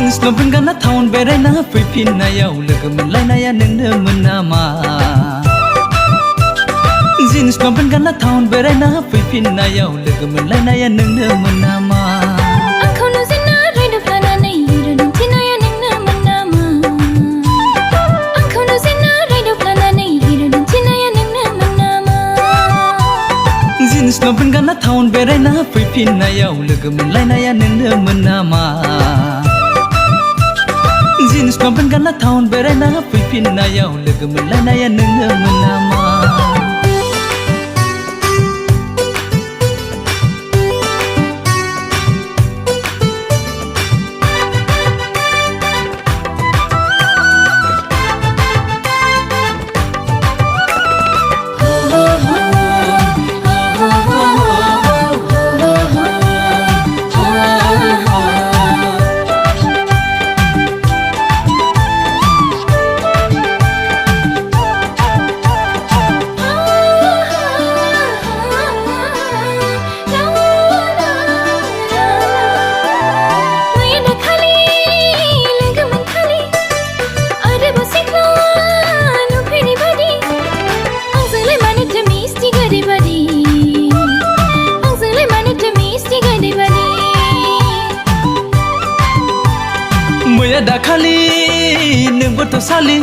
Jeans lompen gana town berena fipinnayaw logo moनलायनाया नोंनोमोन नामा Jeans lompen gana town berena fipinnayaw logo मोनलायनाया नोंनोमोन नामा आंखौ नुजेनना रायदाव लानानै हिर'दिन्थिनाया नोंनोमोन नामा आंखौ नुजेनना रायदाव लानानै हिर'दिन्थिनाया नोंनोमोन नामा Jeans lompen gana town berena fipinnayaw logo मोनलायनाया नोंनोमोन नामा Jeans lompen gana town berena fipinnayaw logo मोनलायनाया नोंनोमोन नामा मैया दाखालि नोंबोथ' सालि